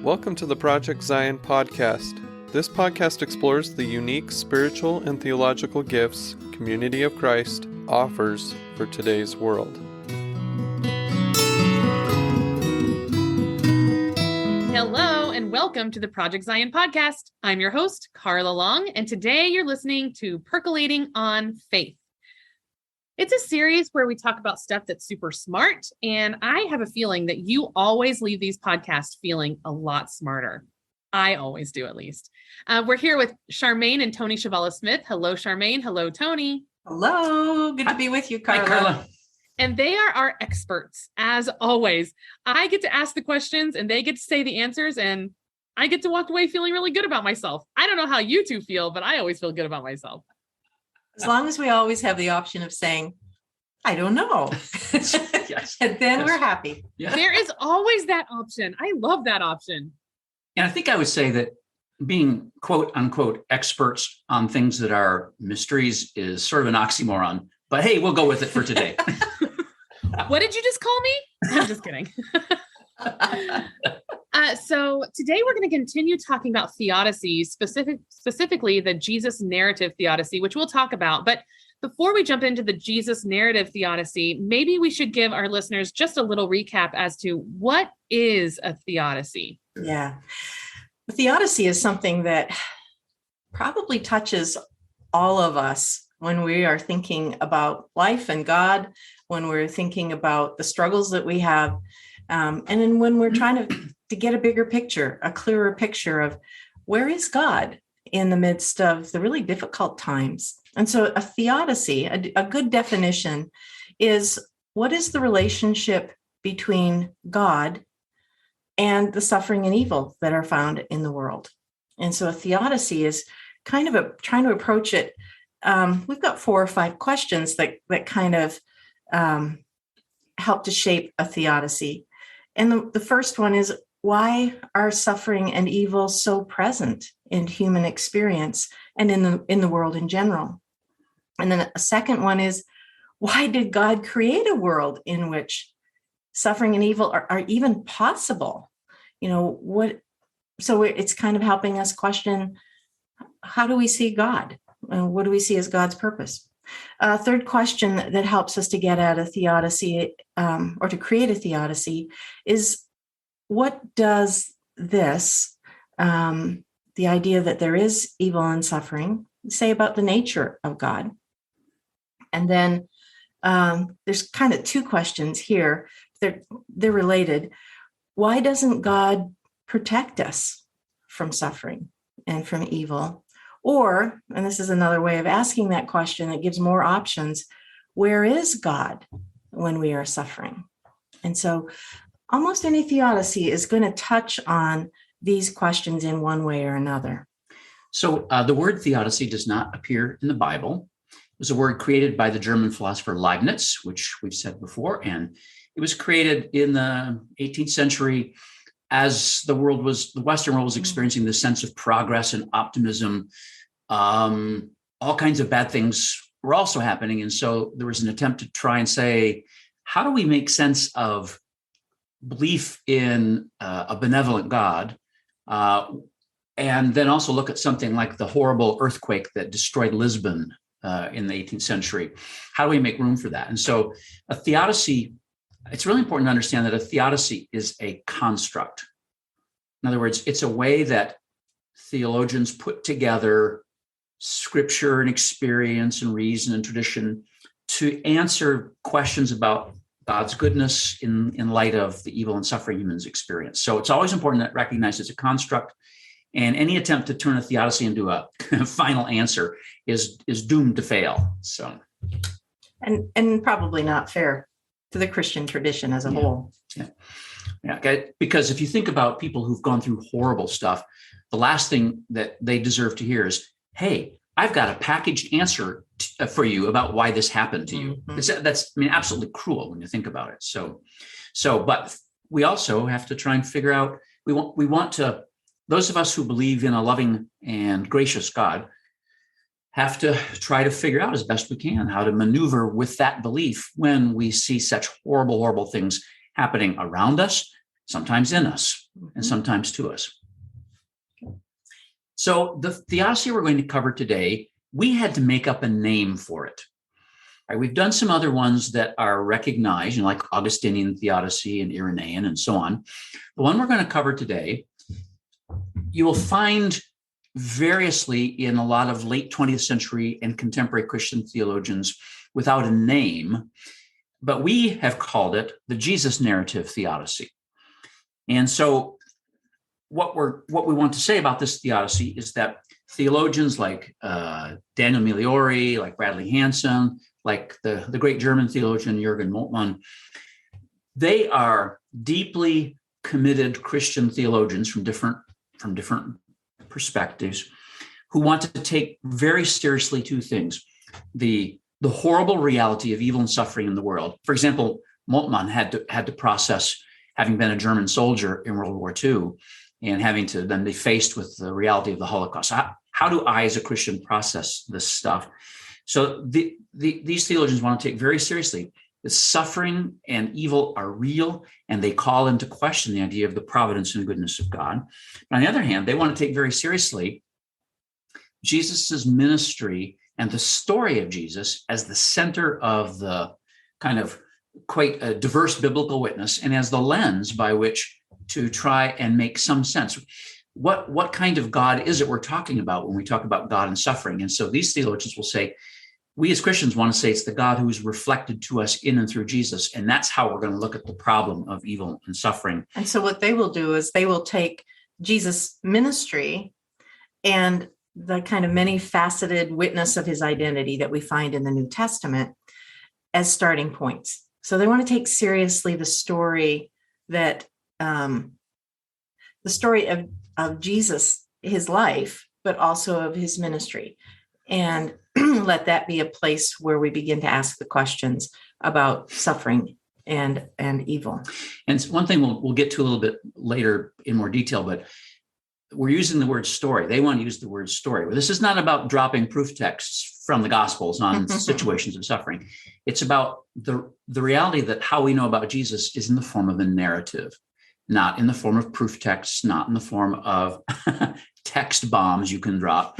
Welcome to the Project Zion podcast. This podcast explores the unique spiritual and theological gifts Community of Christ offers for today's world. Hello and welcome to the Project Zion podcast. I'm your host, Carla Long, and today you're listening to Percolating on Faith. It's a series where we talk about stuff that's super smart, and I have a feeling that you always leave these podcasts feeling a lot smarter. I always do, at least. We're here with Charmaine and Tony Chvala-Smith. Hello, Charmaine. Hello, Tony. Hello. Good to be with you, Carla. Hi, Carla. And they are our experts, as always. I get to ask the questions, and they get to say the answers, and I get to walk away feeling really good about myself. I don't know how you two feel, but I always feel good about myself. As long as we always have the option of saying, I don't know. Yes. And then we're happy. Yeah. There is always that option. I love that option. And I think I would say that being quote unquote experts on things that are mysteries is sort of an oxymoron, but hey, we'll go with it for today. What did you just call me? I'm just kidding. So today we're going to continue talking about theodicies, specifically the Jesus narrative theodicy, which we'll talk about. But before we jump into the Jesus narrative theodicy, maybe we should give our listeners just a little recap as to what is a theodicy. Yeah. The theodicy is something that probably touches all of us when we are thinking about life and God, when we're thinking about the struggles that we have, and then when we're trying to get a bigger picture, a clearer picture of where is God in the midst of the really difficult times. And so a theodicy, a good definition, is what is the relationship between God and the suffering and evil that are found in the world. And so a theodicy is kind of trying to approach it. We've got 4 or 5 questions that kind of help to shape a theodicy. And the first one is, why are suffering and evil so present in human experience and in the world in general? And then a second one is, why did God create a world in which suffering and evil are even possible? So it's kind of helping us question, how do we see God? And what do we see as God's purpose? Third question that helps us to get at a theodicy or to create a theodicy is, what does this, the idea that there is evil and suffering, say about the nature of God? And then there's kind of 2 questions here. They're related. Why doesn't God protect us from suffering and from evil? Or, and this is another way of asking that question that gives more options, where is God when we are suffering? And so almost any theodicy is going to touch on these questions in one way or another. So the word theodicy does not appear in the Bible. It was a word created by the German philosopher Leibniz, which we've said before, and it was created in the 18th century as the Western world was experiencing this sense of progress and optimism. All kinds of bad things were also happening. And so there was an attempt to try and say, how do we make sense of belief in a benevolent God, and then also look at something like the horrible earthquake that destroyed Lisbon in the 18th century? How do we make room for that? And so a theodicy, it's really important to understand that a theodicy is a construct. In other words, it's a way that theologians put together scripture and experience and reason and tradition to answer questions about God's goodness in light of the evil and suffering humans experience. So it's always important to recognize it's a construct, and any attempt to turn a theodicy into a final answer is doomed to fail. So, and probably not fair to the Christian tradition as a whole. Yeah. Okay. Because if you think about people who've gone through horrible stuff, the last thing that they deserve to hear is, hey, I've got a packaged answer for you about why this happened to you. Mm-hmm. That's absolutely cruel when you think about it. So, but we also have to try and figure out, we want to, those of us who believe in a loving and gracious God have to try to figure out as best we can how to maneuver with that belief when we see such horrible, horrible things happening around us sometimes in us, and sometimes to us. So the theodicy we're going to cover today, we had to make up a name for it. Right, we've done some other ones that are recognized, like Augustinian theodicy and Irenaean and so on. The one we're going to cover today, you will find variously in a lot of late 20th century and contemporary Christian theologians without a name, but we have called it the Jesus narrative theodicy. And so what we want to say about this theodicy is that theologians like Daniel Migliore, like Bradley Hansen, like the great German theologian Jürgen Moltmann, they are deeply committed Christian theologians from different perspectives who want to take very seriously two things: the horrible reality of evil and suffering in the world. For example, Moltmann had to process having been a German soldier in World War II and having to then be faced with the reality of the Holocaust. How do I, as a Christian, process this stuff? So these theologians want to take very seriously that suffering and evil are real, and they call into question the idea of the providence and goodness of God. But on the other hand, they want to take very seriously Jesus's ministry and the story of Jesus as the center of the kind of quite a diverse biblical witness, and as the lens by which to try and make some sense. What kind of God is it we're talking about when we talk about God and suffering? And so these theologians will say, we as Christians want to say it's the God who is reflected to us in and through Jesus. And that's how we're going to look at the problem of evil and suffering. And so what they will do is they will take Jesus' ministry and the kind of many-faceted witness of his identity that we find in the New Testament as starting points. So they want to take seriously the story that the story of Jesus, his life, but also of his ministry, and let that be a place where we begin to ask the questions about suffering and evil. And one thing we'll get to a little bit later in more detail, but we're using the word story. They want to use the word story. This is not about dropping proof texts from the Gospels on situations of suffering. It's about the reality that how we know about Jesus is in the form of a narrative, not in the form of proof texts, not in the form of text bombs you can drop.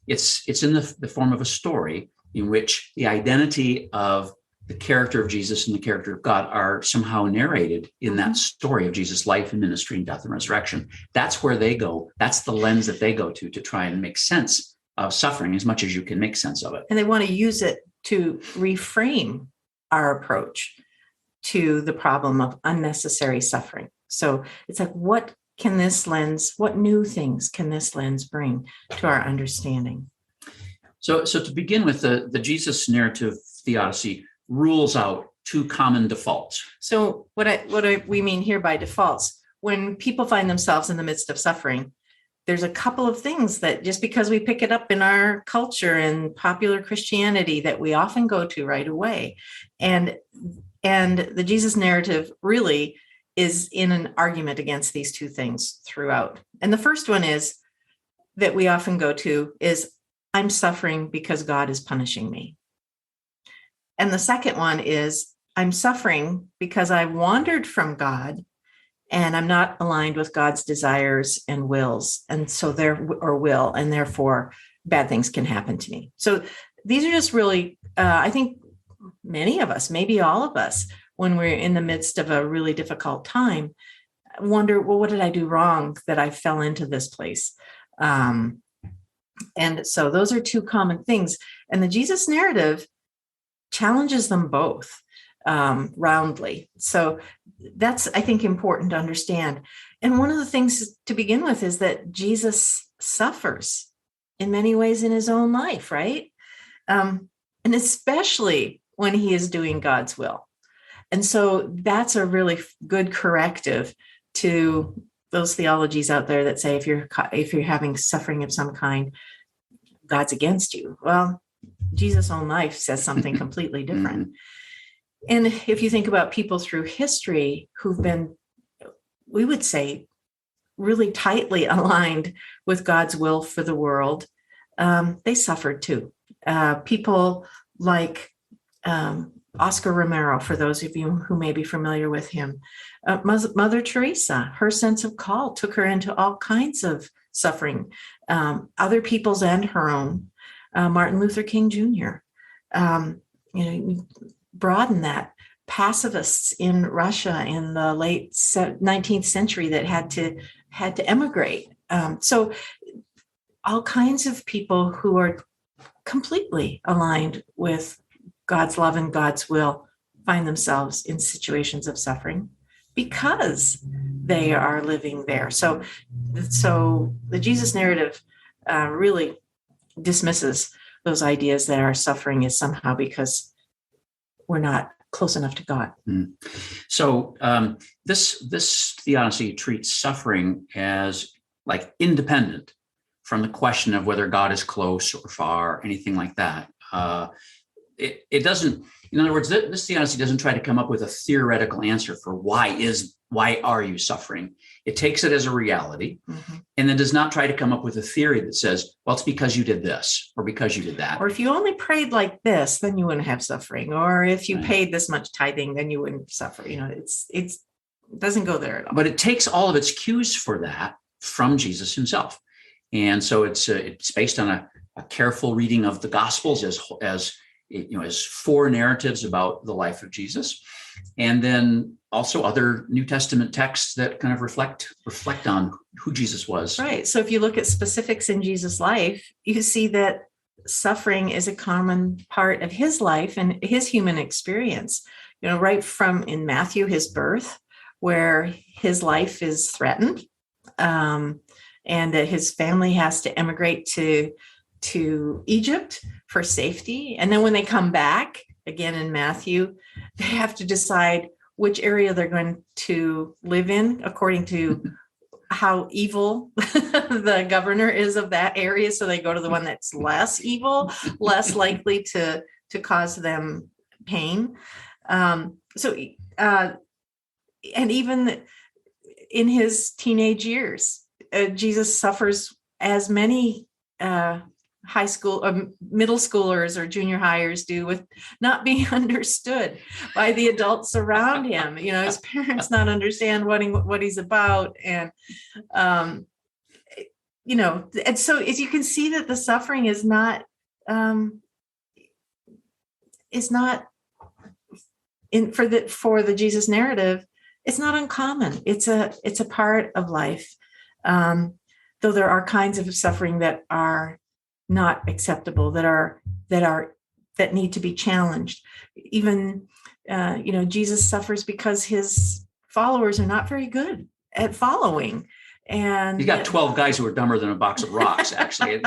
It's in the form of a story in which the identity of the character of Jesus and the character of God are somehow narrated in that story of Jesus' life and ministry and death and resurrection. That's where they go. That's the lens that they go to try and make sense of suffering as much as you can make sense of it. And they want to use it to reframe our approach to the problem of unnecessary suffering. So it's like, what new things can this lens bring to our understanding? So to begin with, the Jesus narrative theodicy rules out two common defaults. So what we mean here by defaults, when people find themselves in the midst of suffering, there's a couple of things that just because we pick it up in our culture and popular Christianity that we often go to right away. And the Jesus narrative really is in an argument against these two things throughout. And the first one is that we often go to is, I'm suffering because God is punishing me. And the second one is, I'm suffering because I wandered from God and I'm not aligned with God's desires and wills. And so therefore bad things can happen to me. So these are just really, I think many of us, maybe all of us, when we're in the midst of a really difficult time, wonder, well, what did I do wrong that I fell into this place? And so those are two common things. And the Jesus narrative challenges them both roundly. So that's, I think, important to understand. And one of the things to begin with is that Jesus suffers in many ways in his own life, right? And especially when he is doing God's will. And so that's a really good corrective to those theologies out there that say if you're having suffering of some kind, God's against you. Well, Jesus' own life says something completely different. And if you think about people through history who've been, we would say, really tightly aligned with God's will for the world, they suffered too. People like Oscar Romero, for those of you who may be familiar with him. Mother Teresa, her sense of call took her into all kinds of suffering, other people's and her own. Martin Luther King Jr. Broaden that. Pacifists in Russia in the late 19th century that had to emigrate. So all kinds of people who are completely aligned with God's love and God's will find themselves in situations of suffering because they are living there. So the Jesus narrative really dismisses those ideas that our suffering is somehow because we're not close enough to God. So this theodicy treats suffering as like independent from the question of whether God is close or far, anything like that. It doesn't, in other words, this theodicy doesn't try to come up with a theoretical answer for why are you suffering? It takes it as a reality, and then does not try to come up with a theory that says, well, it's because you did this or because you did that. Or if you only prayed like this, then you wouldn't have suffering. Or if you paid this much tithing, then you wouldn't suffer. It doesn't go there at all. But it takes all of its cues for that from Jesus himself. And so it's based on a careful reading of the Gospels as four narratives about the life of Jesus, and then also other New Testament texts that kind of reflect on who Jesus was. Right. So if you look at specifics in Jesus' life, you see that suffering is a common part of his life and his human experience. Right from in Matthew, his birth, where his life is threatened, and that his family has to emigrate to Egypt for safety. And then when they come back, again in Matthew, they have to decide which area they're going to live in according to how evil the governor is of that area. So they go to the one that's less evil, less likely to cause them pain. And even in his teenage years, Jesus suffers as many high school or middle schoolers or junior hires do with not being understood by the adults around him. His parents not understand what he's about. And, and so as you can see that the suffering is not for the Jesus narrative, it's not uncommon. It's a part of life. Though there are kinds of suffering that are not acceptable, that need to be challenged. Even Jesus suffers because his followers are not very good at following. And you got 12 guys who are dumber than a box of rocks, actually.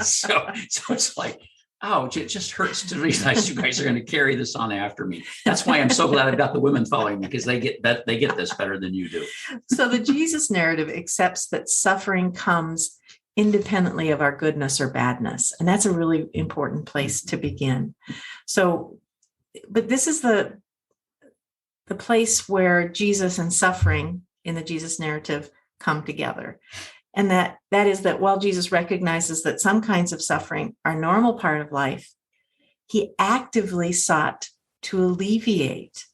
so it's like, oh, it just hurts to realize you guys are going to carry this on after me. That's why I'm so glad I've got the women following me, because they get this better than you do. So the Jesus narrative accepts that suffering comes independently of our goodness or badness. And that's a really important place to begin. So, but this is the place where Jesus and suffering in the Jesus narrative come together. And that is that while Jesus recognizes that some kinds of suffering are a normal part of life, he actively sought to alleviate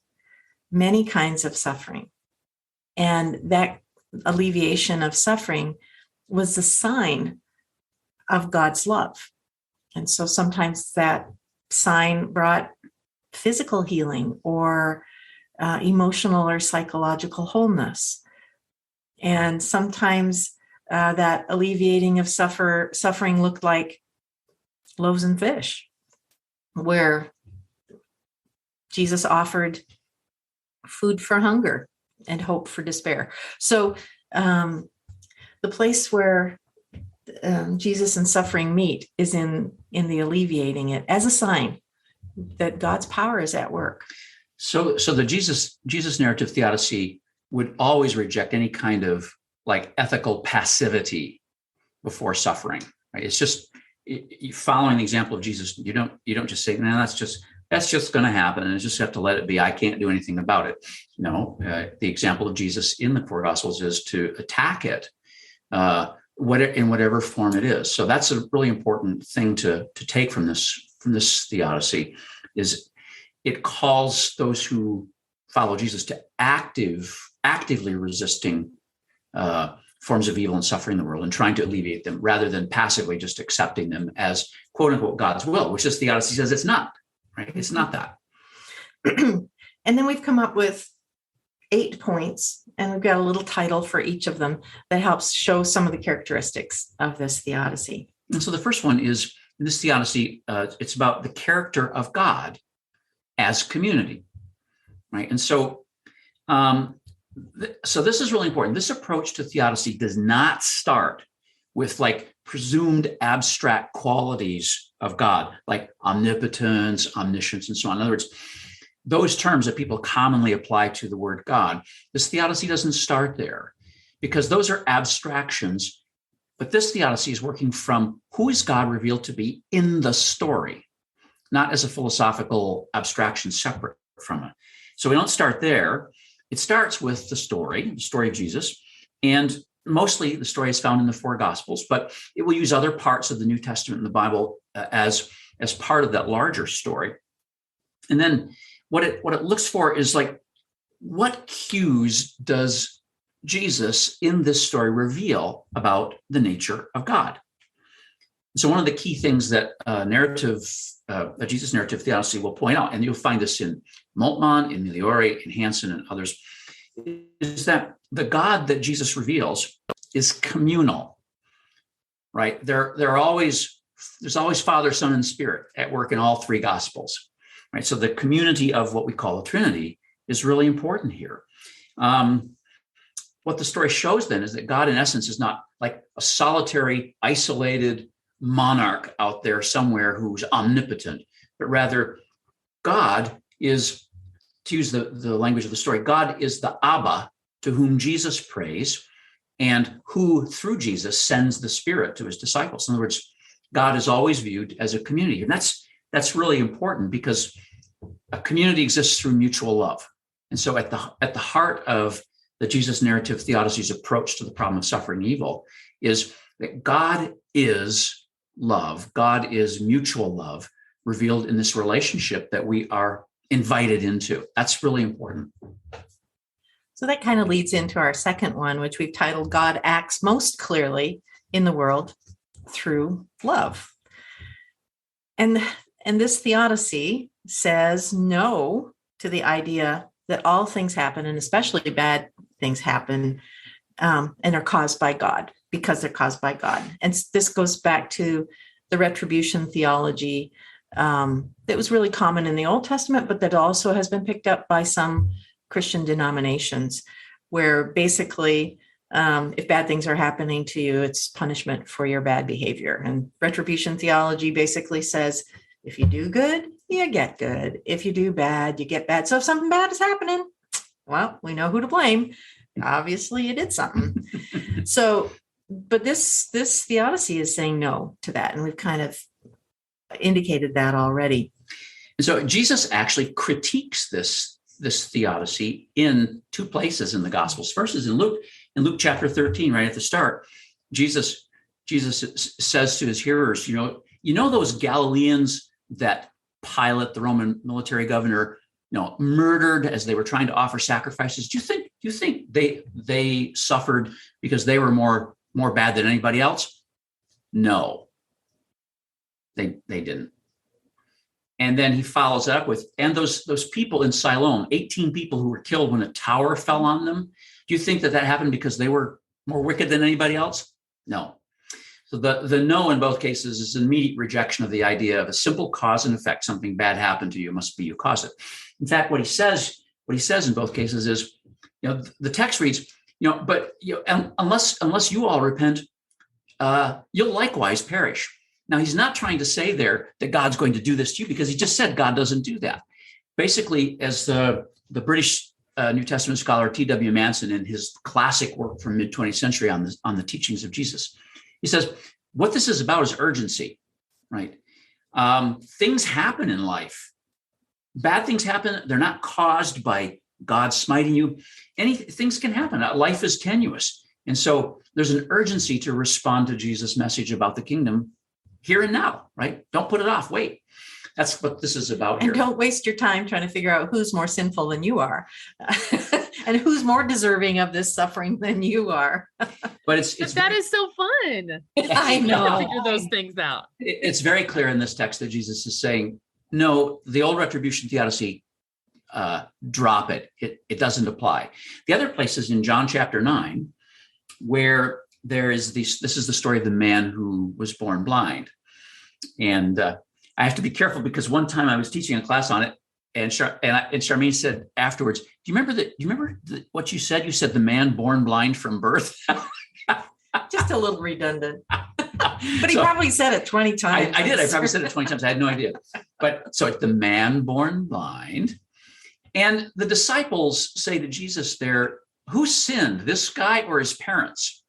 many kinds of suffering. And that alleviation of suffering was the sign of God's love. And so sometimes that sign brought physical healing or emotional or psychological wholeness. And sometimes that alleviating of suffering looked like loaves and fish, where Jesus offered food for hunger and hope for despair. So the place where Jesus and suffering meet is in the alleviating it as a sign that God's power is at work. So the Jesus narrative theodicy would always reject any kind of like ethical passivity before suffering. Right? It's just following the example of Jesus. You don't just say, no, that's just going to happen, and you just have to let it be. I can't do anything about it. No, the example of Jesus in the four Gospels is to attack it. In whatever form it is. So that's a really important thing to take from this theodicy is it calls those who follow Jesus to actively resisting forms of evil and suffering in the world and trying to alleviate them rather than passively just accepting them as quote unquote God's will, which this theodicy says it's not, right? It's not that. And then we've come up with 8 points, and we've got a little title for each of them that helps show some of the characteristics of this theodicy. And so the first one is, in this theodicy, it's about the character of God as community, right? And so, so this is really important. This approach to theodicy does not start with like presumed abstract qualities of God, like omnipotence, omniscience, and so on. In other words, those terms that people commonly apply to the word God, this theodicy doesn't start there because those are abstractions. But this theodicy is working from who is God revealed to be in the story, not as a philosophical abstraction separate from it. So we don't start there. It starts with the story of Jesus, and mostly the story is found in the 4 Gospels, but it will use other parts of the New Testament in the Bible as part of that larger story. And then what it looks for is like, what cues does Jesus in this story reveal about the nature of God? So one of the key things that a Jesus narrative theodicy will point out, and you'll find this in Moltmann, in Migliore, in Hansen, and others, is that the God that Jesus reveals is communal, right? There's always Father, Son, and Spirit at work in all 3 Gospels, right? So the community of what we call the Trinity is really important here. What the story shows then is that God, in essence, is not like a solitary, isolated monarch out there somewhere who's omnipotent, but rather God is, to use the language of the story, God is the Abba to whom Jesus prays and who, through Jesus, sends the Spirit to his disciples. In other words, God is always viewed as a community. And that's really important because a community exists through mutual love. And so at the heart of the Jesus narrative theodicy's approach to the problem of suffering and evil is that God is love. God is mutual love revealed in this relationship that we are invited into. That's really important. So that kind of leads into our second one, which we've titled God Acts Most Clearly in the World Through Love. And this theodicy says no to the idea that all things happen, and especially bad things happen, and are caused by God, because they're caused by God. And this goes back to the retribution theology that was really common in the Old Testament, but that also has been picked up by some Christian denominations, where basically if bad things are happening to you, it's punishment for your bad behavior. And retribution theology basically says, if you do good, you get good. If you do bad, you get bad. So if something bad is happening, well, we know who to blame. Obviously, you did something. So, but this theodicy is saying no to that. And we've kind of indicated that already. And so Jesus actually critiques this theodicy in 2 places in the Gospels. First is in Luke chapter 13, right at the start. Jesus says to his hearers, you know those Galileans that Pilate, the Roman military governor, murdered as they were trying to offer sacrifices. Do you think they suffered because they were more bad than anybody else? No, they didn't. And then he follows up with, and those people in Siloam, 18 people who were killed when a tower fell on them. Do you think that happened because they were more wicked than anybody else? No. So the no in both cases is an immediate rejection of the idea of a simple cause and effect. Something bad happened to you, must be you caused it. In fact, what he says in both cases is, the text reads, but unless you all repent, you'll likewise perish. Now, he's not trying to say there that God's going to do this to you, because he just said God doesn't do that. Basically, as the British New Testament scholar T.W. Manson, in his classic work from mid-20th century on the teachings of Jesus, he says, what this is about is urgency, right? Things happen in life. Bad things happen. They're not caused by God smiting you. Things can happen. Life is tenuous. And so there's an urgency to respond to Jesus' message about the kingdom here and now, right? Don't put it off. Wait. That's what this is about And here. don't waste your time trying to figure out who's more sinful than you are and who's more deserving of this suffering than you are. But it's that is so fun. I To know. figure those things out. It's very clear in this text that Jesus is saying, no, the old retribution theodicy, drop it. It doesn't apply. The other place is in John chapter 9, where there is this is the story of the man who was born blind. And I have to be careful because one time I was teaching a class on it, and Charmaine said afterwards, "Do you remember what you said? You said the man born blind from birth." Just a little redundant. But he probably said it 20 times. I did. I probably said it 20 times. I had no idea. But so it's the man born blind. And the disciples say to Jesus there, who sinned, this guy or his parents?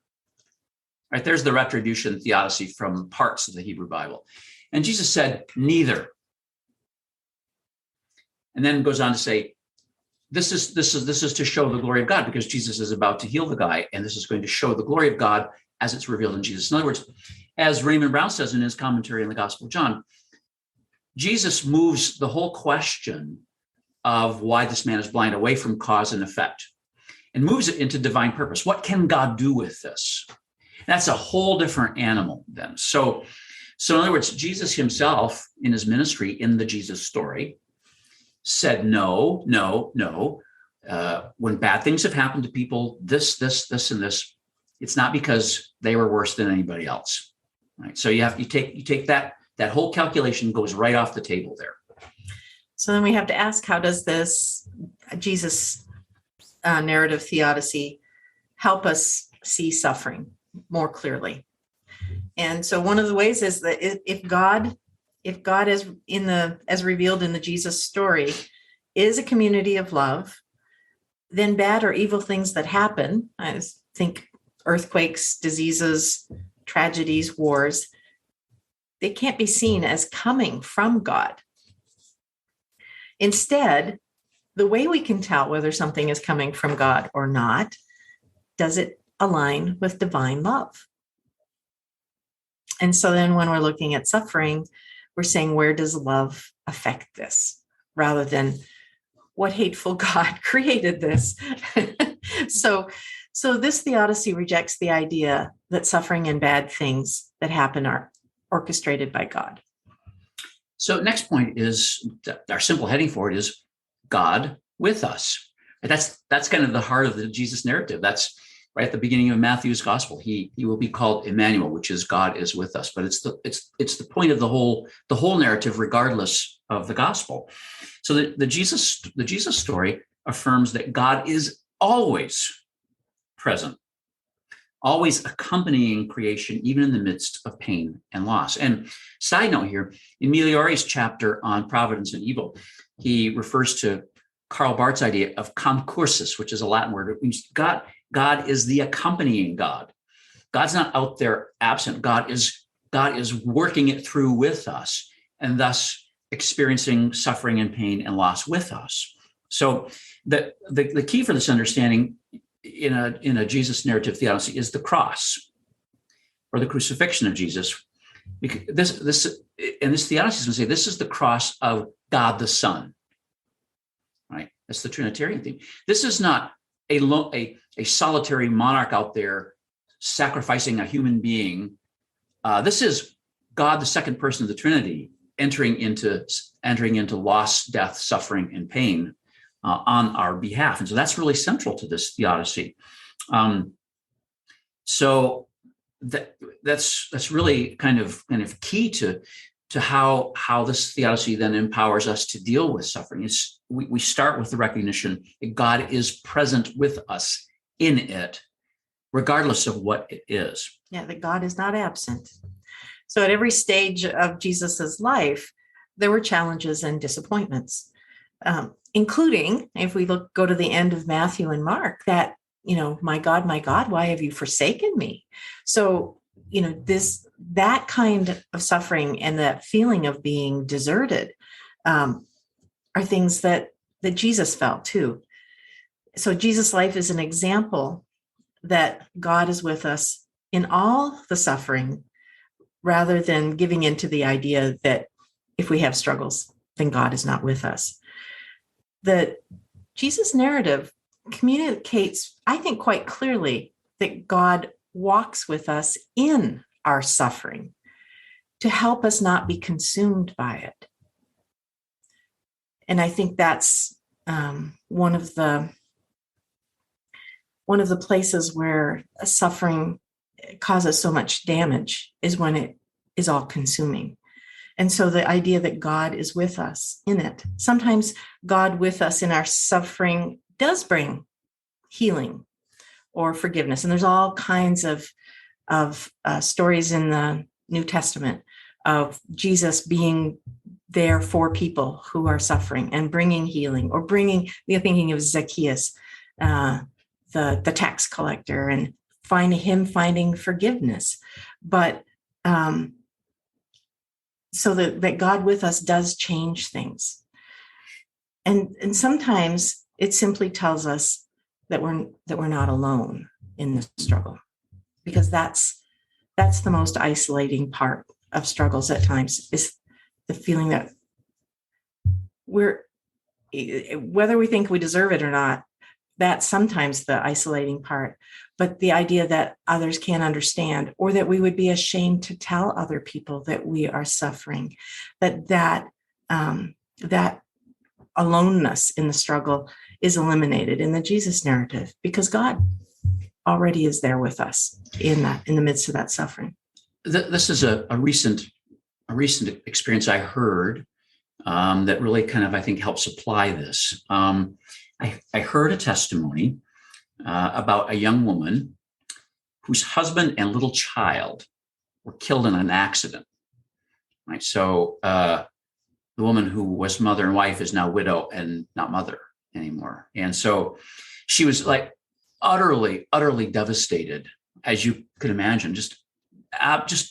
Right, there's the retribution theodicy from parts of the Hebrew Bible. And Jesus said, neither. And then goes on to say, this is to show the glory of God, because Jesus is about to heal the guy, and this is going to show the glory of God as it's revealed in Jesus. In other words, as Raymond Brown says in his commentary on the Gospel of John, Jesus moves the whole question of why this man is blind away from cause and effect and moves it into divine purpose. What can God do with this? That's a whole different animal then. So in other words, Jesus himself in his ministry in the Jesus story said, no. When bad things have happened to people, this, and this, it's not because they were worse than anybody else. Right. So you take that whole calculation goes right off the table there. So then we have to ask, how does this Jesus narrative theodicy help us see suffering more clearly? And so one of the ways is that if God is as revealed in the Jesus story is a community of love, then bad or evil things that happen, I think earthquakes, diseases, tragedies, wars, they can't be seen as coming from God. Instead, the way we can tell whether something is coming from God or not, does it align with divine love? And so then when we're looking at suffering, we're saying, where does love affect this? Rather than what hateful God created this. So this theodicy rejects the idea that suffering and bad things that happen are orchestrated by God. So next point is, our simple heading for it is God with us. That's kind of the heart of the Jesus narrative. That's right at the beginning of Matthew's gospel. He will be called Emmanuel, which is God is with us. But it's the point of the whole narrative, regardless of the gospel. So the Jesus story affirms that God is always present, always accompanying creation, even in the midst of pain and loss. And side note here, in Migliori's chapter on providence and evil, he refers to Karl Barth's idea of concursus, which is a Latin word. It means God is the accompanying God. God's not out there absent. God is working it through with us, and thus experiencing suffering and pain and loss with us. So the key for this understanding in a Jesus narrative theodicy is the cross, or the crucifixion of Jesus. Because this theodicy is going to say this is the cross of God the Son. Right? That's the Trinitarian theme. This is not a solitary monarch out there sacrificing a human being. This is God, the second person of the Trinity, entering into loss, death, suffering, and pain on our behalf. And so that's really central to this theodicy. So that's really kind of key to how this theodicy then empowers us to deal with suffering. We start with the recognition that God is present with us in it, regardless of what it is. Yeah, that God is not absent. So at every stage of Jesus's life, there were challenges and disappointments, including, if we go to the end of Matthew and Mark, that, my God, why have you forsaken me? So, that kind of suffering and that feeling of being deserted are things that Jesus felt too. So Jesus' life is an example that God is with us in all the suffering, rather than giving into the idea that if we have struggles, then God is not with us. The Jesus narrative communicates, I think, quite clearly that God walks with us in our suffering to help us not be consumed by it. And I think that's one of the places where suffering causes so much damage is when it is all consuming. And so the idea that God is with us in it, sometimes God with us in our suffering does bring healing or forgiveness. And there's all kinds of stories in the New Testament of Jesus being there for people who are suffering and bringing healing, or thinking of Zacchaeus, the tax collector, and finding forgiveness. But so that God with us does change things. And sometimes it simply tells us that we're not alone in the struggle, because that's the most isolating part of struggles at times, is the feeling that whether we think we deserve it or not, that's sometimes the isolating part. But the idea that others can't understand, or that we would be ashamed to tell other people that we are suffering, that aloneness in the struggle is eliminated in the Jesus narrative, because God already is there with us in the midst of that suffering. This is a recent experience I heard that really kind of, I think, helps apply this. I heard a testimony about a young woman whose husband and little child were killed in an accident. Right, so the woman who was mother and wife is now widow and not mother anymore, and so she was like utterly devastated, as you could imagine, just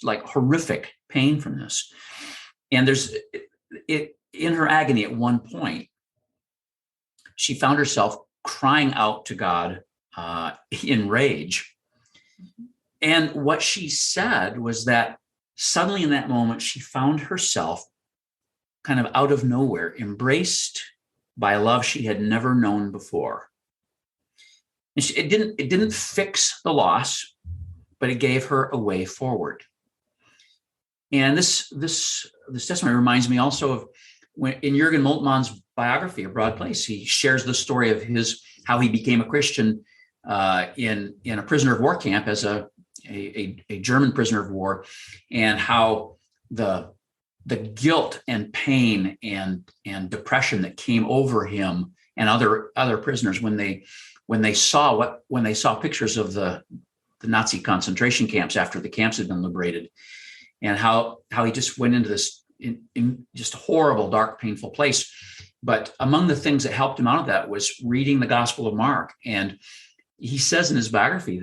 like horrific pain from this. And there's it in her agony at one point, she found herself crying out to God in rage. And what she said was that suddenly in that moment, she found herself kind of out of nowhere, embraced by a love she had never known before. And it didn't fix the loss, but it gave her a way forward. And this testimony reminds me also of in Jürgen Moltmann's biography, A Broad Place. He shares the story of how he became a Christian in a prisoner of war camp as a German prisoner of war, and how the guilt and pain and depression that came over him and other prisoners when they saw pictures of the Nazi concentration camps after the camps had been liberated, and how he just went into this in just a horrible, dark, painful place. But among the things that helped him out of that was reading the Gospel of Mark. And he says in his biography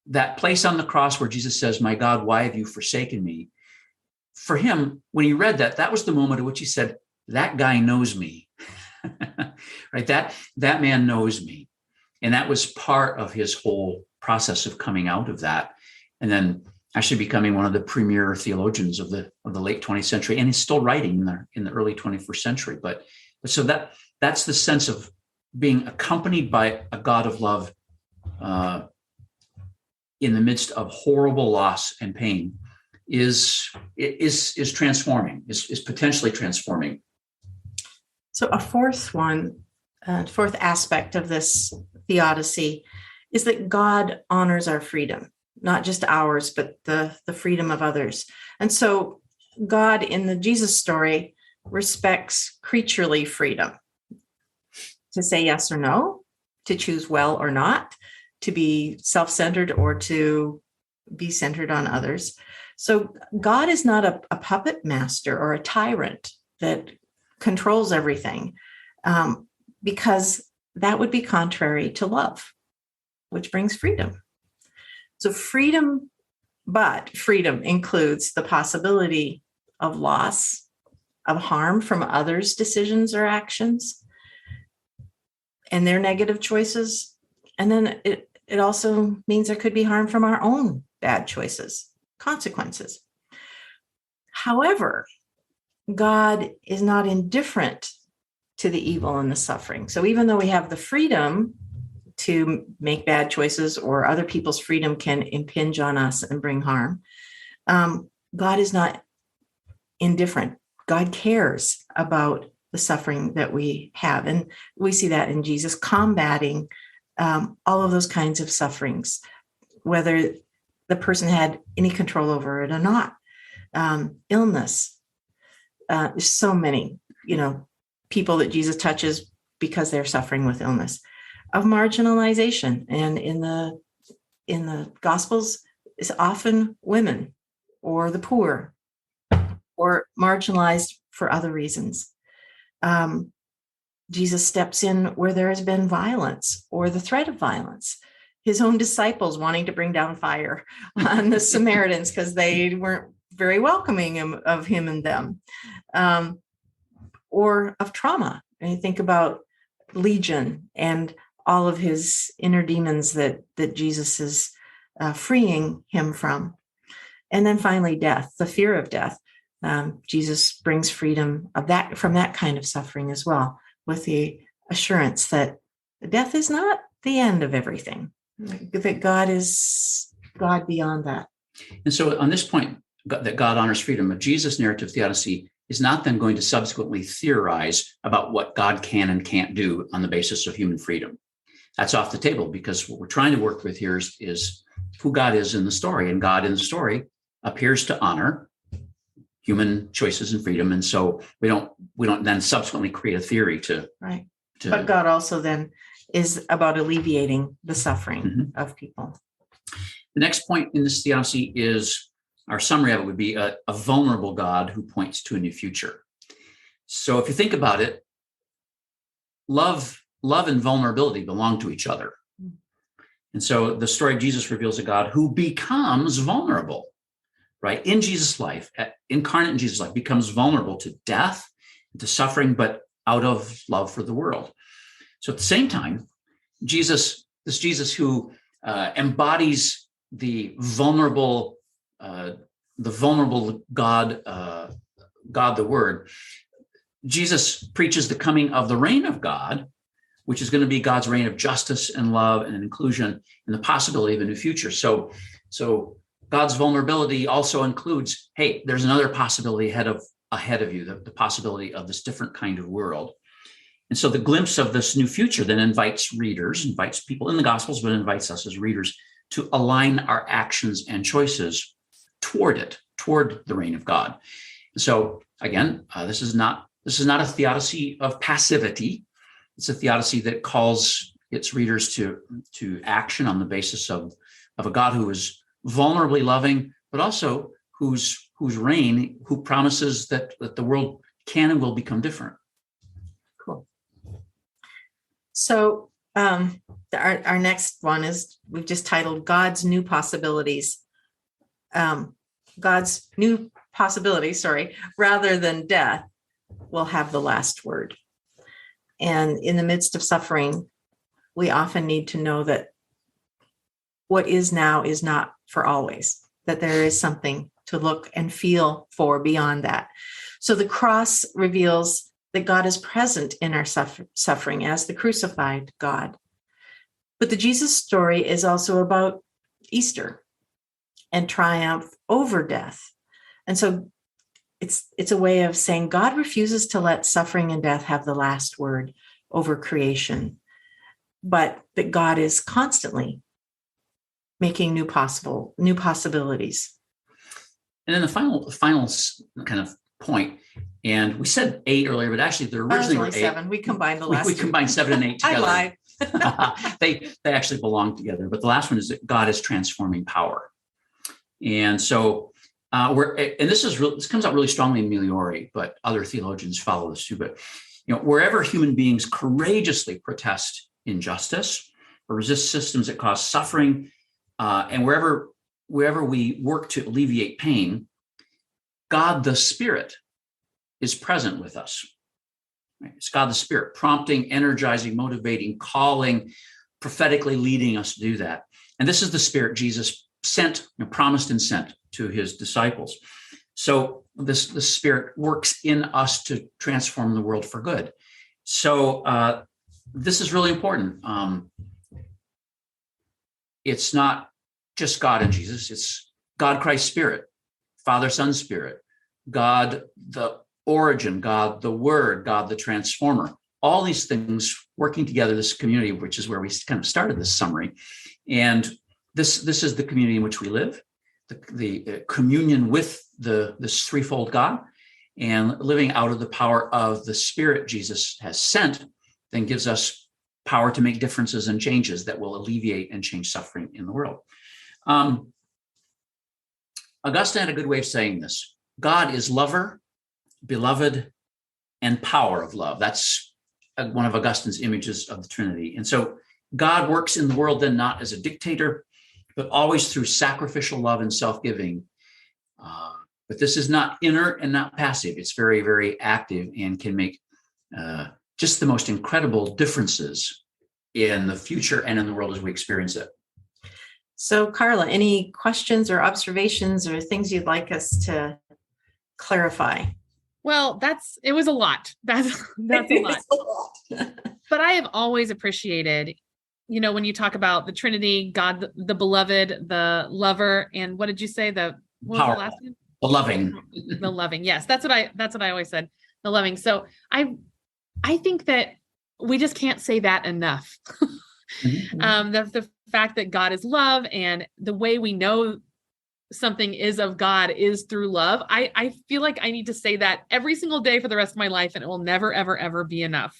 that place on the cross where Jesus says, "My God, why have you forsaken me?" For him, when he read that was the moment at which he said, "That guy knows me." Right? That man knows me. And that was part of his whole process of coming out of that. And then actually becoming one of the premier theologians of the late 20th century, and he's still writing in the early 21st century. But so that's the sense of being accompanied by a God of love in the midst of horrible loss and pain is transforming, is potentially transforming. So a fourth aspect of this theodicy is that God honors our freedom, not just ours, but the freedom of others. And so God in the Jesus story respects creaturely freedom to say yes or no, to choose well or not, to be self-centered or to be centered on others. So God is not a puppet master or a tyrant that controls everything, because that would be contrary to love, which brings freedom. So freedom includes the possibility of loss, of harm from others' decisions or actions and their negative choices. And then it also means there could be harm from our own bad choices, consequences. However, God is not indifferent to the evil and the suffering. So even though we have the freedom to make bad choices, or other people's freedom can impinge on us and bring harm, God is not indifferent. God cares about the suffering that we have. And we see that in Jesus combating all of those kinds of sufferings, whether the person had any control over it or not. Illness. There's so many, people that Jesus touches because they're suffering with illness. Of marginalization. And in the Gospels, is often women or the poor or marginalized for other reasons. Jesus steps in where there has been violence or the threat of violence. His own disciples wanting to bring down fire on the Samaritans because they weren't very welcoming of him and them, or of trauma. And you think about Legion and all of his inner demons that Jesus is freeing him from. And then finally, death, the fear of death. Jesus brings freedom from that kind of suffering as well, with the assurance that death is not the end of everything, that God is God beyond that. And so on this point, that God honors freedom, a Jesus narrative theodicy is not then going to subsequently theorize about what God can and can't do on the basis of human freedom. That's off the table, because what we're trying to work with here is who God is in the story. And God in the story appears to honor human choices and freedom. And so we don't then subsequently create a theory to. Right. But God also then is about alleviating the suffering of people. The next point in this theodicy is, our summary of it would be a vulnerable God who points to a new future. So if you think about it, love and vulnerability belong to each other. And so the story of Jesus reveals a God who becomes vulnerable, right? In Jesus' life, incarnate in Jesus' life, becomes vulnerable to death, to suffering, but out of love for the world. So at the same time, this Jesus who embodies the vulnerable God, God the Word, Jesus preaches the coming of the reign of God, which is going to be God's reign of justice and love and inclusion and the possibility of a new future. So God's vulnerability also includes, hey, there's another possibility ahead of you, the possibility of this different kind of world. And so the glimpse of this new future then invites people in the Gospels, but invites us as readers to align our actions and choices toward the reign of God. So again, this is not a theodicy of passivity. It's a theodicy that calls its readers to action on the basis of a God who is vulnerably loving, but also whose reign, who promises that the world can and will become different. Cool. So our next one is, we've just titled God's New Possibilities. God's new possibilities, rather than death, will have the last word. And in the midst of suffering, we often need to know that what is now is not for always, that there is something to look and feel for beyond that. So the cross reveals that God is present in our suffering as the crucified God. But the Jesus story is also about Easter and triumph over death. And so it's a way of saying God refuses to let suffering and death have the last word over creation, but that God is constantly making new possibilities. And then the final kind of point, and we said 8 earlier, but actually there originally were 8. 7. We combined the last we combined 7 and 8 together. I lied. They actually belong together. But the last one is that God is transforming power. And so this comes out really strongly in Migliore, but other theologians follow this too. But wherever human beings courageously protest injustice or resist systems that cause suffering, and wherever we work to alleviate pain, God the Spirit is present with us. Right? It's God the Spirit prompting, energizing, motivating, calling, prophetically leading us to do that. And this is the Spirit Jesus promised and sent to his disciples. So the Spirit works in us to transform the world for good. So this is really important. It's not just God and Jesus. It's God, Christ, Spirit, Father, Son, Spirit, God, the origin, God, the Word, God, the transformer. All these things working together, this community, which is where we kind of started this summary. And this is the community in which we live, the communion with this threefold God, and living out of the power of the Spirit Jesus has sent, then gives us power to make differences and changes that will alleviate and change suffering in the world. Augustine had a good way of saying this. God is lover, beloved, and power of love. That's one of Augustine's images of the Trinity. And so God works in the world then not as a dictator, but always through sacrificial love and self-giving. But this is not inert and not passive. It's very, very active and can make just the most incredible differences in the future and in the world as we experience it. So, Carla, any questions or observations or things you'd like us to clarify? Well, it was a lot. That's a lot. But I have always appreciated, when you talk about the Trinity, God, the beloved, the lover, and what did you say? What was the last one? The loving. The loving. Yes, that's what I always said. The loving. So I think that we just can't say that enough. Mm-hmm. The fact that God is love, and the way we know something is of God is through love. I feel like I need to say that every single day for the rest of my life, and it will never, ever, ever be enough.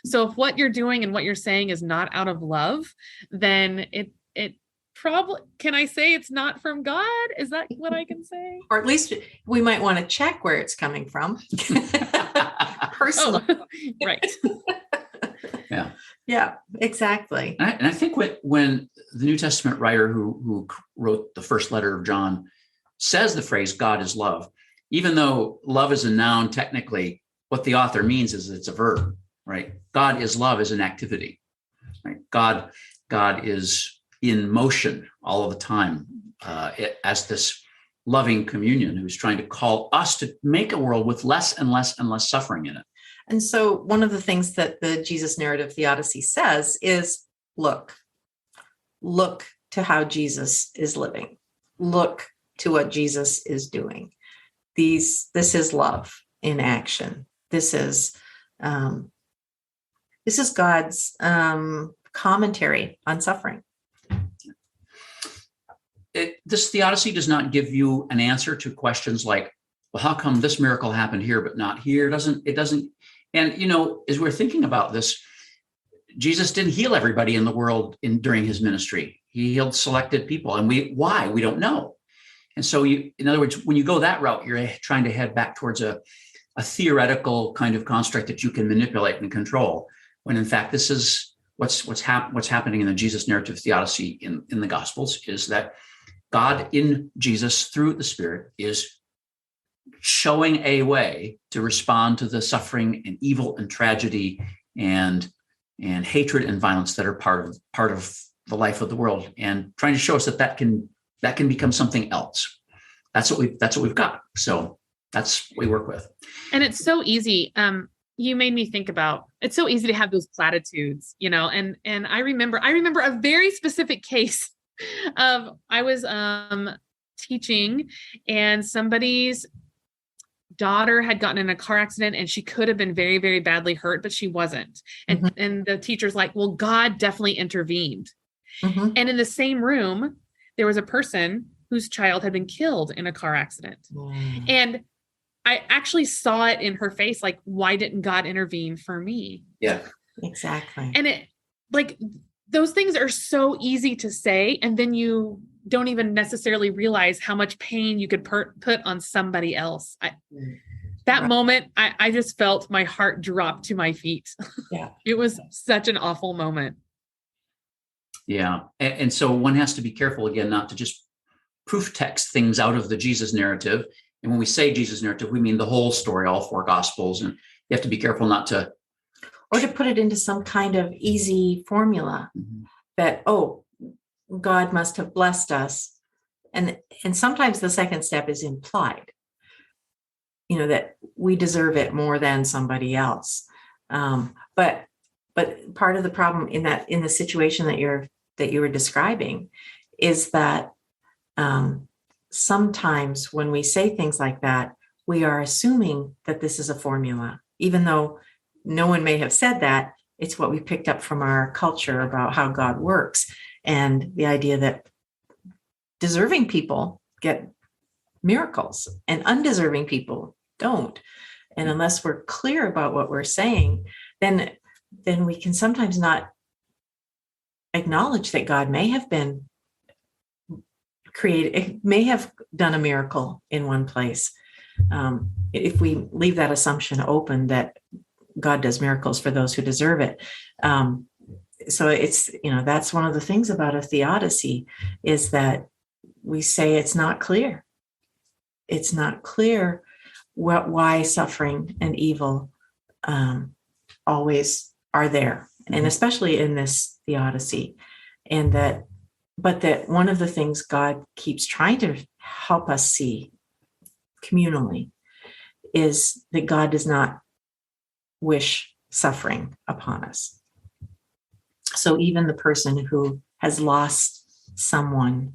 So if what you're doing and what you're saying is not out of love, then it probably, can I say it's not from God? Is that what I can say? Or at least we might want to check where it's coming from. Personally. Oh, right. Yeah. Yeah, exactly. And I think when the New Testament writer who wrote the first letter of John says the phrase God is love, even though love is a noun, technically, what the author means is it's a verb, right? God is love is an activity, right? God is in motion all of the time as this loving communion who's trying to call us to make a world with less and less and less suffering in it. And so one of the things that the Jesus narrative Theodicy says is, look to how Jesus is living. Look to what Jesus is doing. This is love in action. This is God's commentary on suffering. This Theodicy does not give you an answer to questions like, well, how come this miracle happened here but not here? It doesn't. And, as we're thinking about this, Jesus didn't heal everybody in the world during his ministry. He healed selected people. And why? We don't know. And so in other words, when you go that route, you're trying to head back towards a theoretical kind of construct that you can manipulate and control. When in fact, this is what's happening in the Jesus narrative Theodicy in the Gospels is that God in Jesus through the Spirit is showing a way to respond to the suffering and evil and tragedy and hatred and violence that are part of the life of the world, and trying to show us that can become something else. That's what we've got. So that's what we work with. And it's so easy. You made me think about, it's so easy to have those platitudes, and I remember a very specific case of, I was teaching, and somebody's daughter had gotten in a car accident, and she could have been very, very badly hurt, but she wasn't. And, and the teacher's like, well, God definitely intervened. Mm-hmm. And in the same room, there was a person whose child had been killed in a car accident. Mm. And I actually saw it in her face. Like, why didn't God intervene for me? Yeah, exactly. And it, like, those things are so easy to say, and then you don't even necessarily realize how much pain you could put on somebody else. That moment, I just felt my heart drop to my feet. Yeah, it was such an awful moment. Yeah. And so one has to be careful, again, not to just proof text things out of the Jesus narrative. And when we say Jesus narrative, we mean the whole story, all four Gospels. And you have to be careful not to... Or to put it into some kind of easy formula that, God must have blessed us. And sometimes the second step is implied. that we deserve it more than somebody else. But part of the problem in the situation that you were describing is that sometimes when we say things like that, we are assuming that this is a formula, even though no one may have said that. It's what we picked up from our culture about how God works, and the idea that deserving people get miracles and undeserving people don't. And unless we're clear about what we're saying, then we can sometimes not acknowledge that God may have been created, may have done a miracle in one place. If we leave that assumption open that God does miracles for those who deserve it. So it's, that's one of the things about a theodicy, is that we say it's not clear. It's not clear why suffering and evil always are there, and especially in this theodicy. But that one of the things God keeps trying to help us see communally is that God does not wish suffering upon us. So even the person who has lost someone,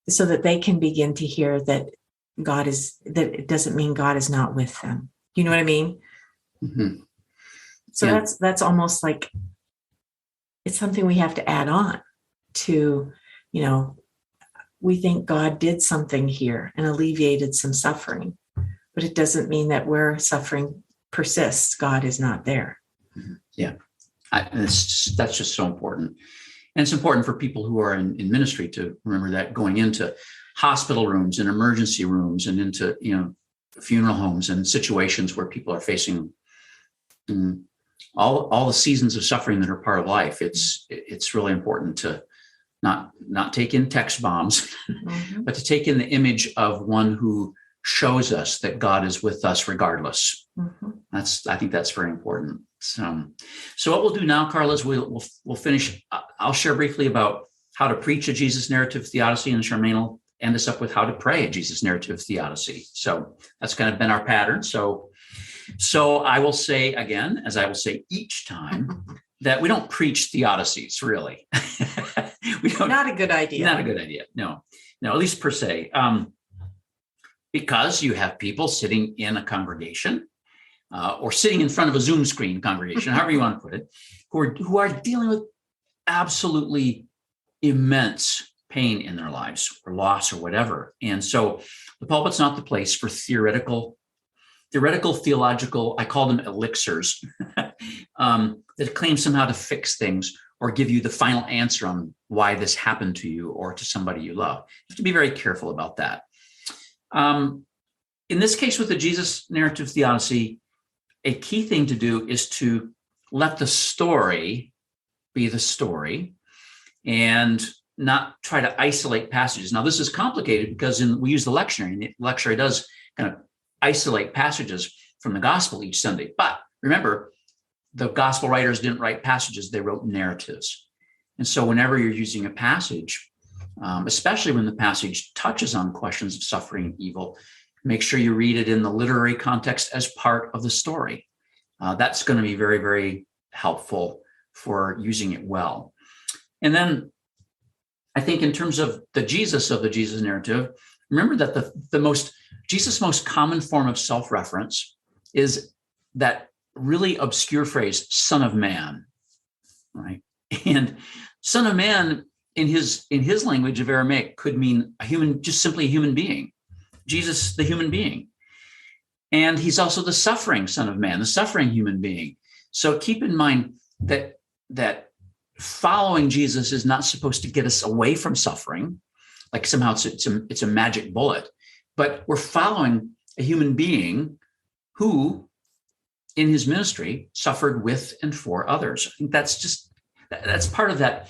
so that they can begin to hear that that it doesn't mean God is not with them. You know what I mean? Mm-hmm. So yeah. that's almost like it's something we have to add on to, we think God did something here and alleviated some suffering, but it doesn't mean that where suffering persists, God is not there. Yeah. That's just so important. And it's important for people who are in ministry to remember that, going into hospital rooms and emergency rooms and into, funeral homes and situations where people are facing all the seasons of suffering that are part of life. It's really important to not take in text bombs, Mm-hmm. but to take in the image of one who shows us that God is with us regardless. Mm-hmm. I think that's very important. So what we'll do now, Carla, is we'll finish. I'll share briefly about how to preach a Jesus narrative theodicy, and Charmaine will end us up with how to pray a Jesus narrative theodicy. So that's kind of been our pattern. So I will say again, as I will say each time, that we don't preach theodicies, really. Not a good idea. Not a good idea. No, at least per se. Because you have people sitting in a congregation or sitting in front of a Zoom screen congregation, however you want to put it, who are dealing with absolutely immense pain in their lives or loss or whatever. And so the pulpit's not the place for theoretical, theological, I call them elixirs, that claim somehow to fix things or give you the final answer on why this happened to you or to somebody you love. You have to be very careful about that. In this case, with the Jesus narrative theodicy, a key thing to do is to let the story be the story and not try to isolate passages. Now, this is complicated because we use the lectionary, and the lectionary does kind of isolate passages from the gospel each Sunday. But remember, the gospel writers didn't write passages, they wrote narratives. And so whenever you're using a passage, especially when the passage touches on questions of suffering and evil, make sure you read it in the literary context as part of the story. That's going to be very, very helpful for using it well. And then I think in terms of the Jesus narrative, remember that Jesus' most common form of self-reference is that really obscure phrase, Son of Man, right? And Son of Man in his language of Aramaic could mean just simply a human being. Jesus, the human being. And he's also the suffering Son of Man, the suffering human being. So keep in mind that following Jesus is not supposed to get us away from suffering, like somehow it's a magic bullet, but we're following a human being who, in his ministry, suffered with and for others. I think that's part of that,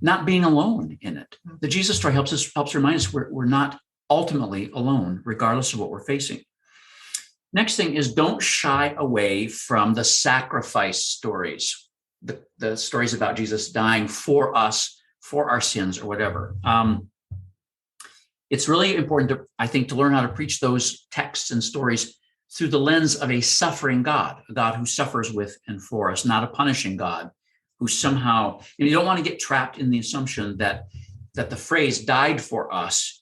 not being alone in it. The Jesus story helps remind us we're not ultimately alone, regardless of what we're facing. Next thing is, don't shy away from the sacrifice stories, the stories about Jesus dying for us, for our sins or whatever. It's really important, I think, to learn how to preach those texts and stories through the lens of a suffering God, a God who suffers with and for us, not a punishing God who somehow, and you don't want to get trapped in the assumption that the phrase died for us,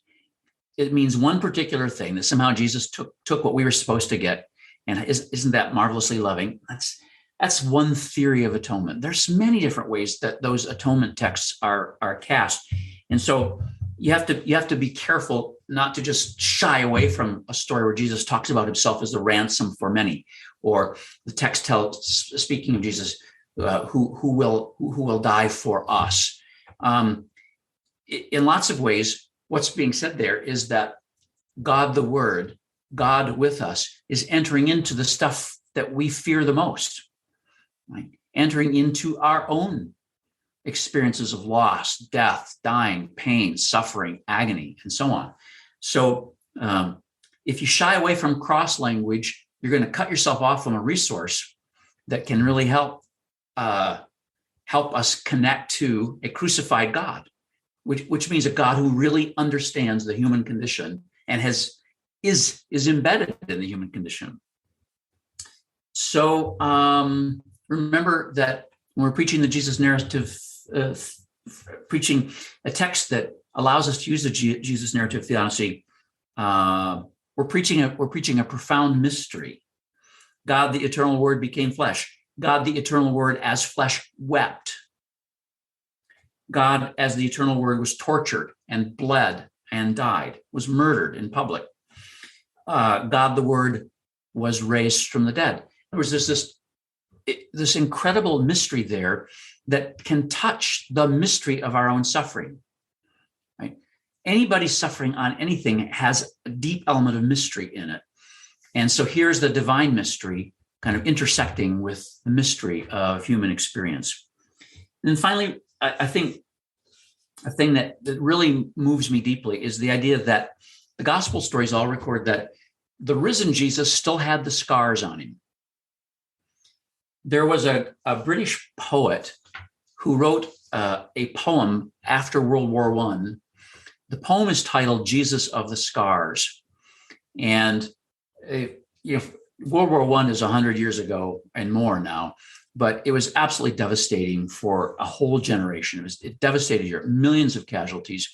it means one particular thing, that somehow Jesus took what we were supposed to get. And isn't that marvelously loving? That's one theory of atonement. There's many different ways that those atonement texts are cast. And so you have to be careful not to just shy away from a story where Jesus talks about himself as the ransom for many, or the text speaking of Jesus, who will die for us. In lots of ways, what's being said there is that God, the Word, God with us, is entering into the stuff that we fear the most, right? Entering into our own experiences of loss, death, dying, pain, suffering, agony, and so on. So if you shy away from cross language, you're going to cut yourself off from a resource that can really help us connect to a crucified God, which means a God who really understands the human condition and is embedded in the human condition. So remember that when we're preaching the Jesus narrative, preaching a text that allows us to use the Jesus narrative theodicy, we're preaching a profound mystery. God, the eternal Word, became flesh. God, the eternal Word, as flesh, wept. God, as the eternal Word, was tortured and bled and died, was murdered in public. God, the Word, was raised from the dead. There was this incredible mystery there that can touch the mystery of our own suffering. Right? Anybody suffering on anything has a deep element of mystery in it. And so here's the divine mystery kind of intersecting with the mystery of human experience. And then finally, I think a thing that really moves me deeply is the idea that the gospel stories all record that the risen Jesus still had the scars on him. There was a British poet who wrote a poem after World War I. The poem is titled Jesus of the Scars. And World War I is 100 years ago and more now, but it was absolutely devastating for a whole generation. It devastated Europe, millions of casualties,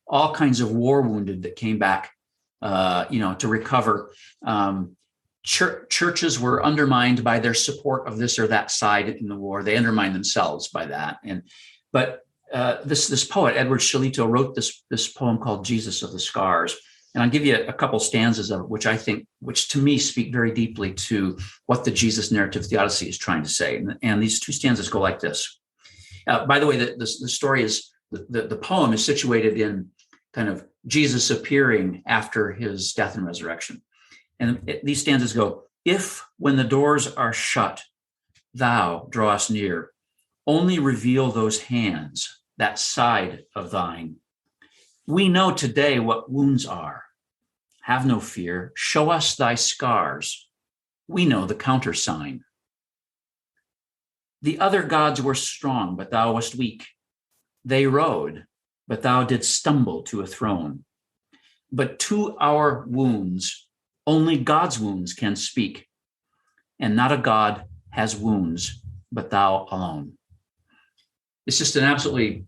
all kinds of war wounded that came back, to recover. Churches were undermined by their support of this or that side in the war. They undermined themselves by that. But this poet, Edward Shalito, wrote this poem called Jesus of the Scars. And I'll give you a couple stanzas of it, which to me speak very deeply to what the Jesus narrative theodicy is trying to say. And these two stanzas go like this. By the way, the story is, the poem is situated in kind of Jesus appearing after his death and resurrection. And these stanzas go, if when the doors are shut, thou drawest near, only reveal those hands, that side of thine. We know today what wounds are. Have no fear. Show us thy scars. We know the countersign. The other gods were strong, but thou wast weak. They rode, but thou didst stumble to a throne. But to our wounds, only God's wounds can speak. And not a God has wounds, but thou alone. It's just an absolutely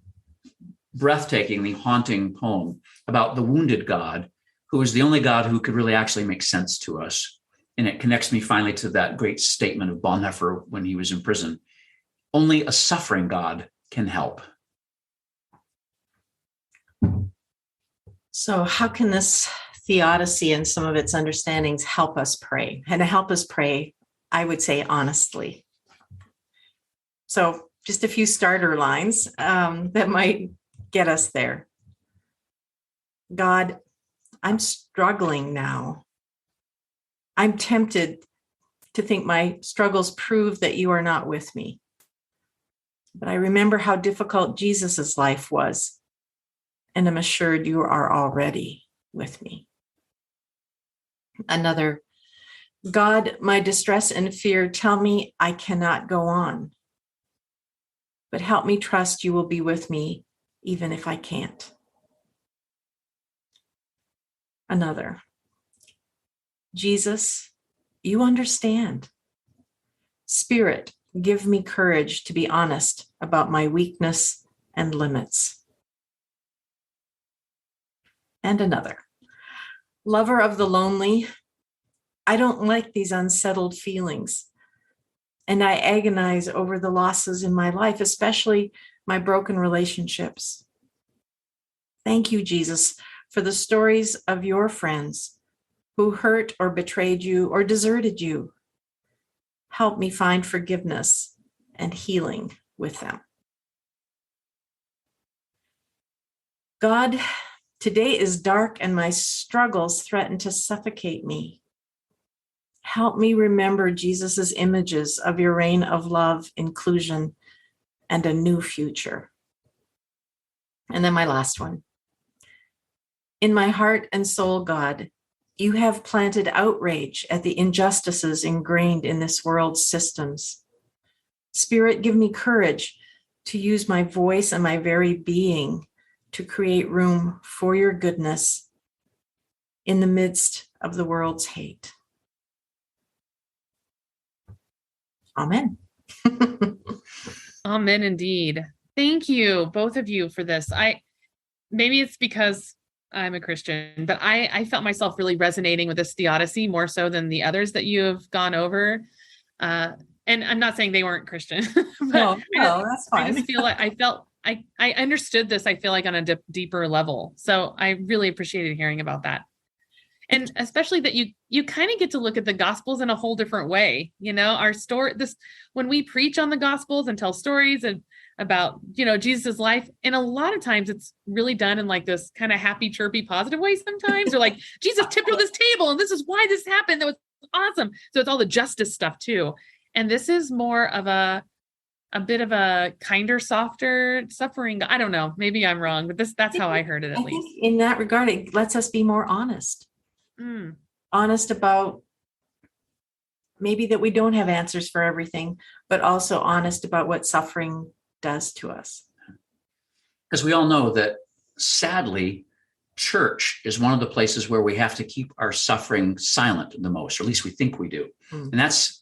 breathtakingly haunting poem about the wounded God, who is the only God who could really actually make sense to us. And it connects me finally to that great statement of Bonhoeffer when he was in prison. Only a suffering God can help. So how can this theodicy and some of its understandings help us pray? And to help us pray, I would say honestly. So just a few starter lines that might get us there. God, I'm struggling now. I'm tempted to think my struggles prove that you are not with me. But I remember how difficult Jesus's life was, and I'm assured you are already with me. Another, God, my distress and fear tell me I cannot go on, but help me trust you will be with me even if I can't. Another, Jesus, you understand. Spirit, give me courage to be honest about my weakness and limits. And another. Lover of the lonely, I don't like these unsettled feelings. And I agonize over the losses in my life, especially my broken relationships. Thank you, Jesus, for the stories of your friends who hurt or betrayed you or deserted you. Help me find forgiveness and healing with them. God, today is dark and my struggles threaten to suffocate me. Help me remember Jesus's images of your reign of love, inclusion, and a new future. And then my last one. In my heart and soul, God, you have planted outrage at the injustices ingrained in this world's systems. Spirit, give me courage to use my voice and my very being to create room for your goodness in the midst of the world's hate. Amen. Amen, indeed. Thank you, both of you, for this. Maybe it's because I'm a Christian, but I felt myself really resonating with this Theodicy more so than the others that you have gone over. And I'm not saying they weren't Christian, but no, that's fine. I just feel like I understood this, I feel like on a deeper level. So I really appreciated hearing about that. And especially that you kind of get to look at the Gospels in a whole different way. You know, when we preach on the Gospels and tell stories and about, Jesus's life, and a lot of times it's really done in like this kind of happy, chirpy, positive way sometimes, or like Jesus tipped over this table and this is why this happened. That was awesome. So it's all the justice stuff too. And this is more of a bit of a kinder, softer suffering. I don't know. Maybe I'm wrong, but that's how I heard it at least. In that regard, it lets us be more honest. Honest about maybe that we don't have answers for everything, but also honest about what suffering does to us. Because we all know that, sadly, church is one of the places where we have to keep our suffering silent the most, or at least we think we do. And that's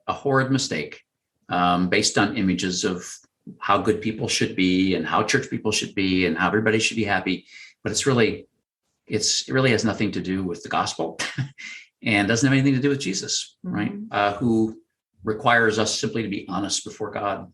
a horrid mistake, based on images of how good people should be and how church people should be and how everybody should be happy. But it really has nothing to do with the gospel and doesn't have anything to do with Jesus, right? Who requires us simply to be honest before God.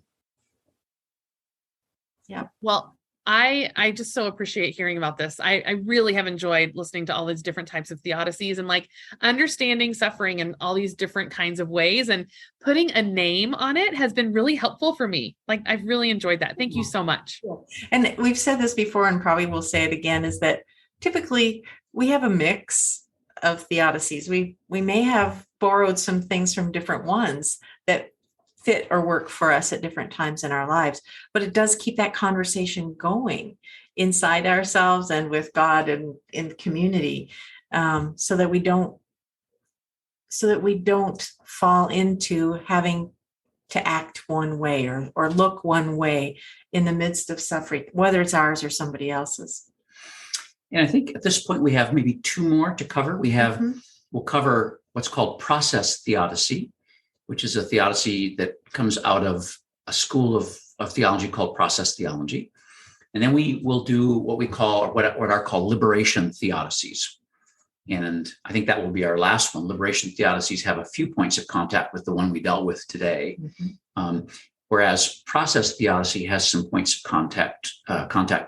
Yeah. Well, I just so appreciate hearing about this. I really have enjoyed listening to all these different types of theodicies and like understanding suffering in all these different kinds of ways, and putting a name on it has been really helpful for me. Like, I've really enjoyed that. Thank you so much. And we've said this before and probably will say it again, is that typically we have a mix of theodicies. We may have borrowed some things from different ones that fit or work for us at different times in our lives, but it does keep that conversation going inside ourselves and with God and in the community, so that we don't fall into having to act one way or look one way in the midst of suffering, whether it's ours or somebody else's. And I think at this point we have maybe two more to cover. We'll cover what's called process theodicy, which is a theodicy that comes out of a school of theology called process theology. And then we will do what we call, what are called liberation theodicies. And I think that will be our last one. Liberation theodicies have a few points of contact with the one we dealt with today. Whereas process theodicy has some points of contact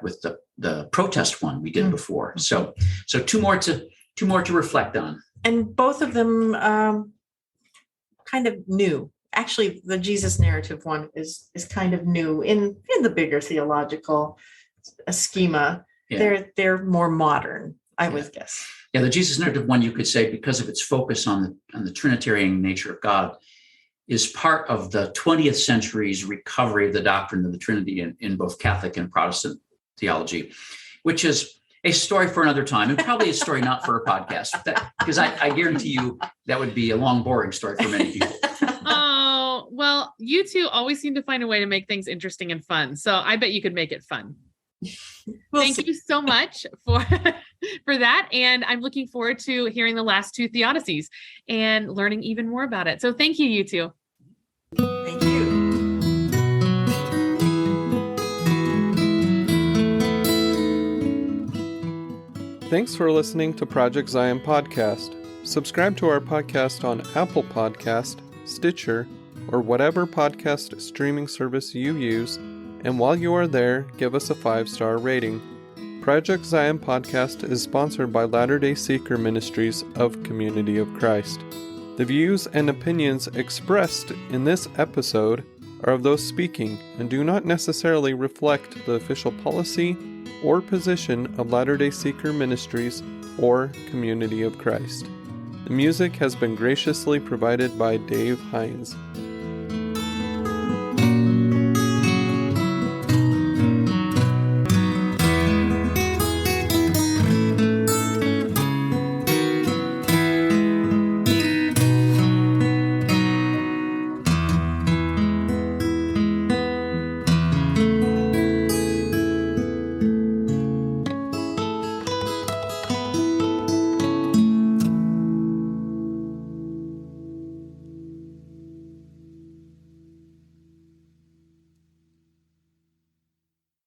with the protest one we did before. So two more to reflect on. And both of them kind of new. Actually, the Jesus narrative one is kind of new in the bigger theological schema. Yeah. They're more modern, I would guess. Yeah, the Jesus narrative one, you could say, because of its focus on the Trinitarian nature of God, is part of the 20th century's recovery of the doctrine of the Trinity in both Catholic and Protestant theology, which is a story for another time, and probably a story not for a podcast, because I guarantee you that would be a long, boring story for many people. Oh, well, you two always seem to find a way to make things interesting and fun. So I bet you could make it fun. Thank you so much for that. And I'm looking forward to hearing the last two theodicies and learning even more about it. So thank you, you two. Thank you. Thanks for listening to Project Zion Podcast. Subscribe to our podcast on Apple Podcast, Stitcher, or whatever podcast streaming service you use, and while you are there, give us a 5-star rating. Project Zion Podcast is sponsored by Latter-day Seeker Ministries of Community of Christ. The views and opinions expressed in this episode are of those speaking and do not necessarily reflect the official policy or position of Latter-day Seeker Ministries or Community of Christ. The music has been graciously provided by Dave Hines.